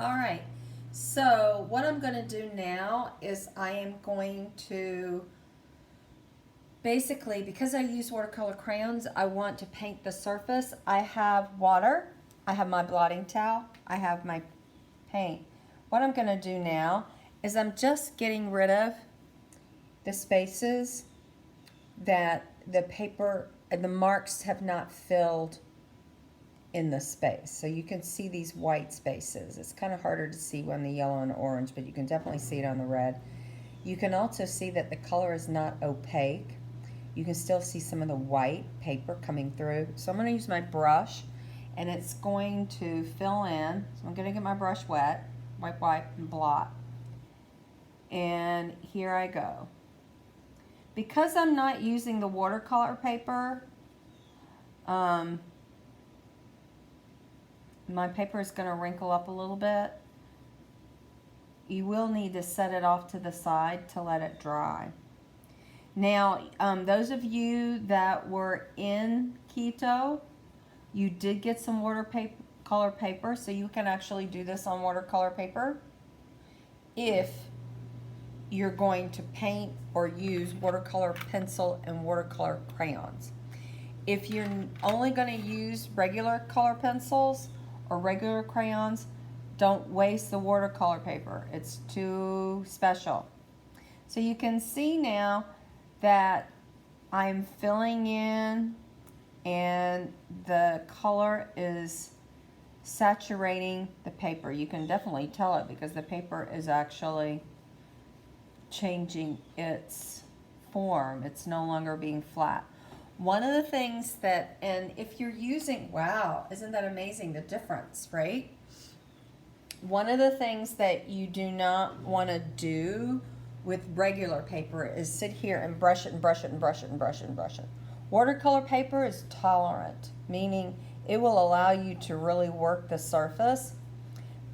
All right. So what I'm going to do now is I am going to basically, because I use watercolor crayons, I want to paint the surface. I have water, I have my blotting towel, I have my paint. What I'm going to do now is I'm just getting rid of the spaces that the paper and the marks have not filled in the space. So you can see these white spaces. It's kind of harder to see on the yellow and orange, but you can definitely see it on the red. You can also see that the color is not opaque. You can still see some of the white paper coming through. So I'm going to use my brush, and it's going to fill in. So I'm going to get my brush wet, wipe, and blot. And here I go. Because I'm not using the watercolor paper, my paper is going to wrinkle up a little bit. You will need to set it off to the side to let it dry. Now, those of you that were in Quito, you did get some watercolor paper, so you can actually do this on watercolor paper if you're going to paint or use watercolor pencil and watercolor crayons. If you're only going to use regular color pencils or regular crayons, don't waste the watercolor paper. It's too special. So you can see now that I'm filling in and the color is saturating the paper. You can definitely tell it because the paper is actually changing its form. It's no longer being flat. One of the things that, and if you're using, wow, isn't that amazing, the difference, right? One of the things that you do not want to do with regular paper is sit here and brush it and brush it and brush it and brush it and brush it. Watercolor paper is tolerant, meaning it will allow you to really work the surface.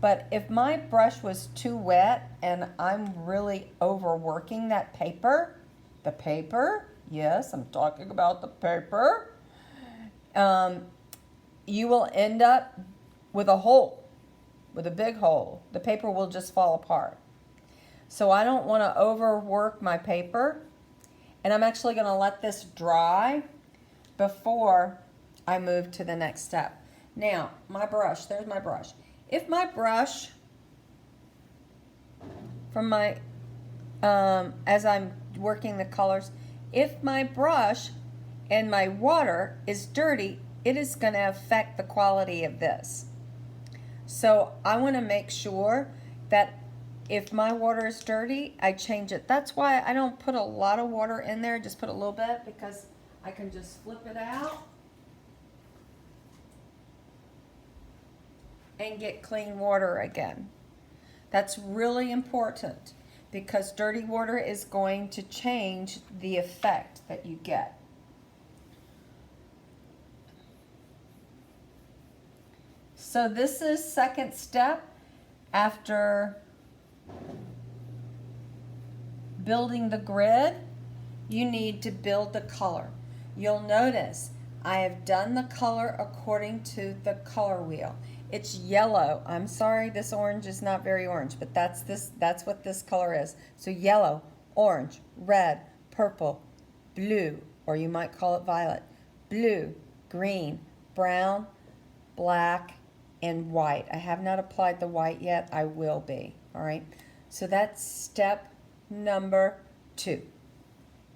But if my brush was too wet and I'm really overworking that paper, the paper, yes, I'm talking about the paper, you will end up with a hole, with a big hole. The paper will just fall apart. So I don't want to overwork my paper, and I'm actually going to let this dry before I move to the next step. Now, my brush, there's my brush. If my brush, from my, as I'm working the colors, if my brush and my water is dirty, it is going to affect the quality of this. So I want to make sure that if my water is dirty, I change it. That's why I don't put a lot of water in there, just put a little bit, because I can just flip it out and get clean water again. That's really important because dirty water is going to change the effect that you get. So this is second step after building the grid. You need to build the color. You'll notice I have done the color according to the color wheel. It's yellow. I'm sorry, this orange is not very orange, but that's what this color is. So yellow, orange, red, purple, blue, or you might call it violet, blue, green, brown, black, and white. I have not applied the white yet. I will be. All right. So that's step number 2.